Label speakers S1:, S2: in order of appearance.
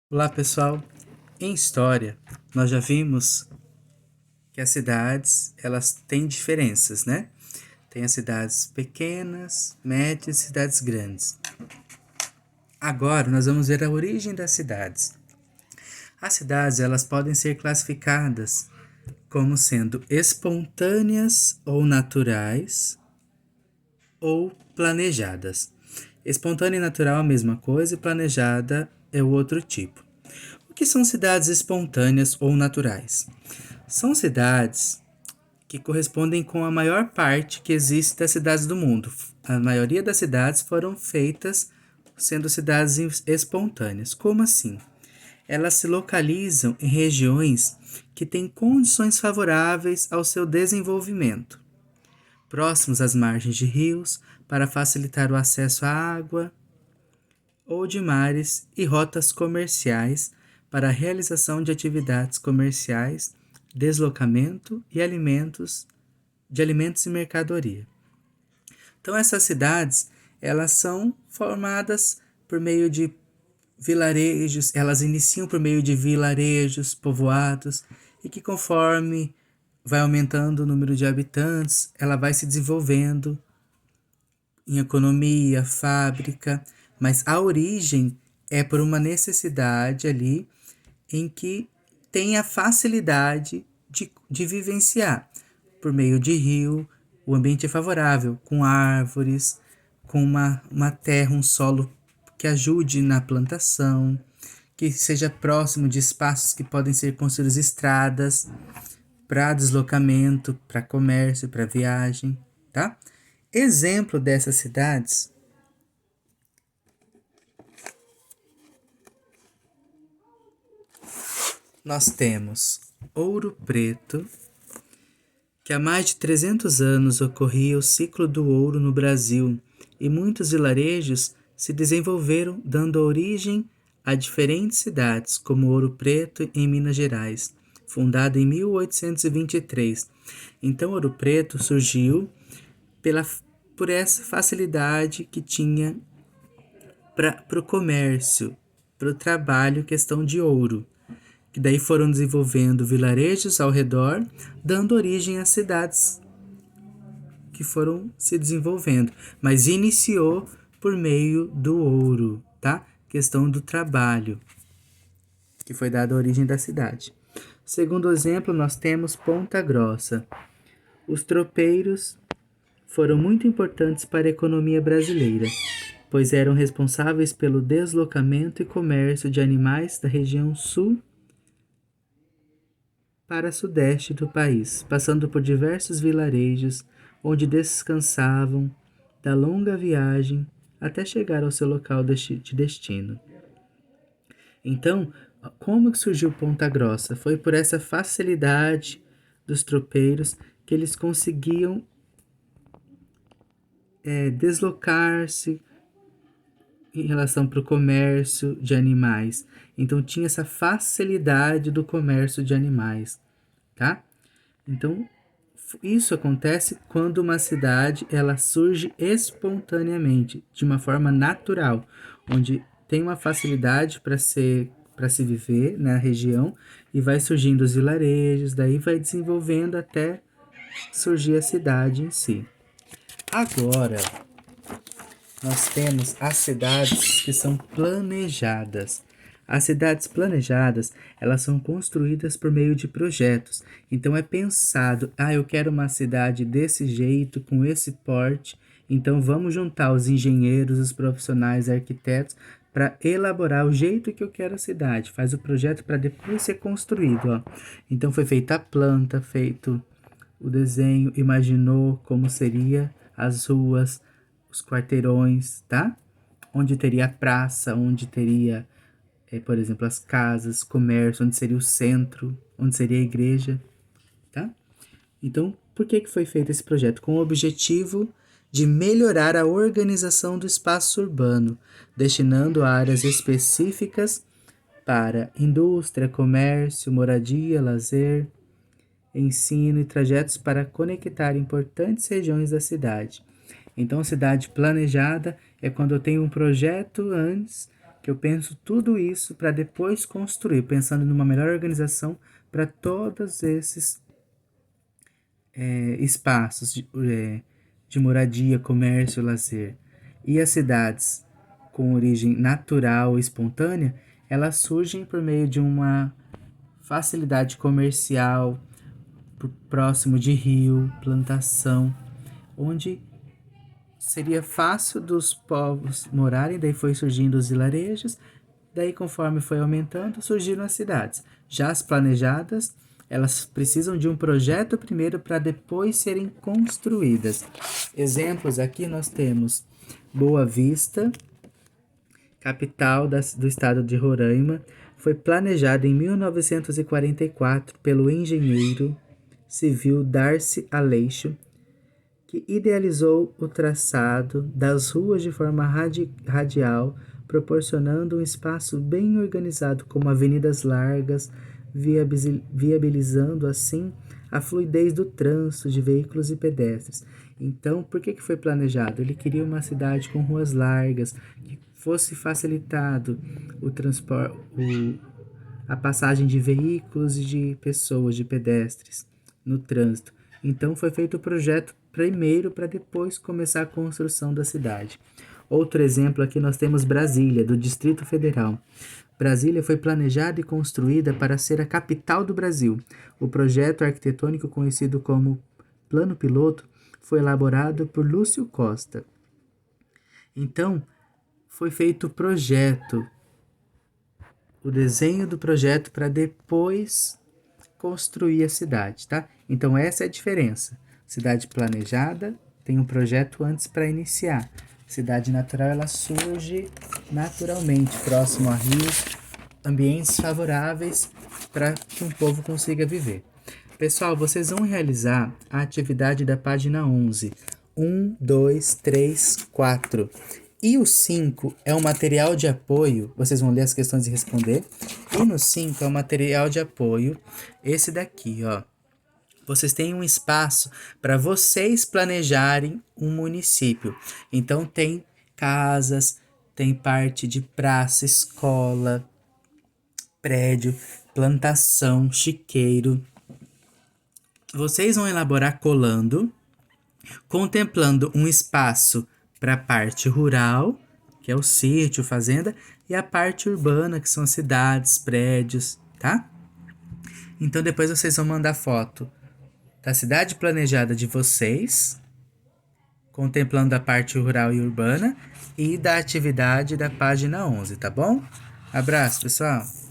S1: Olá, pessoal. Em história, nós já vimos que as cidades, elas têm diferenças, né? Tem as cidades pequenas, médias e cidades grandes. Agora, nós vamos ver a origem das cidades. As cidades, elas podem ser classificadas como sendo espontâneas ou naturais ou planejadas. Espontânea e natural é a mesma coisa e planejada é o outro tipo. O que são cidades espontâneas ou naturais? São cidades que correspondem com a maior parte que existe das cidades do mundo. A maioria das cidades foram feitas sendo cidades espontâneas. Como assim? Elas se localizam em regiões que têm condições favoráveis ao seu desenvolvimento, próximos às margens de rios, para facilitar o acesso à água, ou de mares e rotas comerciais para a realização de atividades comerciais, deslocamento e alimentos e mercadoria. Então essas cidades, elas são formadas por meio de vilarejos, elas iniciam por meio de vilarejos, povoados, e que conforme vai aumentando o número de habitantes, ela vai se desenvolvendo em economia, fábrica, mas a origem é por uma necessidade ali em que tem a facilidade de vivenciar. Por meio de rio, o ambiente é favorável, com árvores, com uma terra, um solo que ajude na plantação, que seja próximo de espaços que podem ser construídos estradas para deslocamento, para comércio, para viagem, tá? Exemplo dessas cidades, nós temos Ouro Preto, que há mais de 300 anos ocorria o ciclo do ouro no Brasil e muitos vilarejos se desenvolveram dando origem a diferentes cidades, como Ouro Preto em Minas Gerais, fundada em 1823. Então Ouro Preto surgiu por essa facilidade que tinha para o comércio, para o trabalho, questão de ouro. Que daí foram desenvolvendo vilarejos ao redor, dando origem às cidades que foram se desenvolvendo. Mas iniciou por meio do ouro, tá? Questão do trabalho, que foi dada a origem da cidade. Segundo exemplo, nós temos Ponta Grossa. Os tropeiros foram muito importantes para a economia brasileira, pois eram responsáveis pelo deslocamento e comércio de animais da região sul para sudeste do país, passando por diversos vilarejos onde descansavam da longa viagem até chegar ao seu local de destino. Então, como que surgiu Ponta Grossa? Foi por essa facilidade dos tropeiros que eles conseguiam deslocar-se em relação para o comércio de animais. Então tinha essa facilidade do comércio de animais, tá? Então isso acontece quando uma cidade ela surge espontaneamente, de uma forma natural, onde tem uma facilidade para se viver na região e vai surgindo os vilarejos, daí vai desenvolvendo até surgir a cidade em si. Agora, nós temos as cidades que são planejadas. As cidades planejadas, elas são construídas por meio de projetos. Então é pensado, eu quero uma cidade desse jeito, com esse porte. Então vamos juntar os engenheiros, os profissionais, arquitetos para elaborar o jeito que eu quero a cidade. Faz o projeto para depois ser construído, ó. Então foi feita a planta, feito o desenho, imaginou como seria as ruas, os quarteirões, tá? Onde teria a praça, onde teria, por exemplo, as casas, comércio, onde seria o centro, onde seria a igreja, tá? Então, por que foi feito esse projeto? Com o objetivo de melhorar a organização do espaço urbano, destinando áreas específicas para indústria, comércio, moradia, lazer, ensino e trajetos para conectar importantes regiões da cidade. Então, cidade planejada é quando eu tenho um projeto antes que eu penso tudo isso para depois construir, pensando numa melhor organização para todos esses espaços de moradia, comércio, lazer. E as cidades com origem natural e espontânea, elas surgem por meio de uma facilidade comercial, próximo de rio, plantação, onde seria fácil dos povos morarem, daí foi surgindo os vilarejos, daí conforme foi aumentando, surgiram as cidades. Já as planejadas, elas precisam de um projeto primeiro para depois serem construídas. Exemplos aqui nós temos Boa Vista, capital do estado de Roraima, foi planejada em 1944 pelo engenheiro civil Darcy Aleixo, que idealizou o traçado das ruas de forma radial, proporcionando um espaço bem organizado como avenidas largas, viabilizando assim a fluidez do trânsito de veículos e pedestres. Então, por que foi planejado? Ele queria uma cidade com ruas largas, que fosse facilitado o transporte, a passagem de veículos e de pessoas, de pedestres no trânsito. Então foi feito o projeto primeiro para depois começar a construção da cidade. Outro exemplo aqui nós temos Brasília, do Distrito Federal. Brasília foi planejada e construída para ser a capital do Brasil. O projeto arquitetônico conhecido como Plano Piloto foi elaborado por Lúcio Costa. Então, foi feito o projeto, o desenho do projeto para depois construir a cidade, tá? Então essa é a diferença. Cidade planejada tem um projeto antes para iniciar. Cidade natural, ela surge naturalmente, próximo a rios, ambientes favoráveis para que um povo consiga viver. Pessoal, vocês vão realizar a atividade da página 11. 1, 2, 3, 4. E o 5 é um material de apoio, vocês vão ler as questões e responder. E no 5 é um material de apoio, esse daqui, ó. Vocês têm um espaço para vocês planejarem um município. Então tem casas, tem parte de praça, escola, prédio, plantação, chiqueiro. Vocês vão elaborar colando, contemplando um espaço para a parte rural, que é o sítio, fazenda, e a parte urbana, que são as cidades, prédios, tá? Então depois vocês vão mandar foto da cidade planejada de vocês, contemplando a parte rural e urbana, e da atividade da página 11, tá bom? Abraço, pessoal!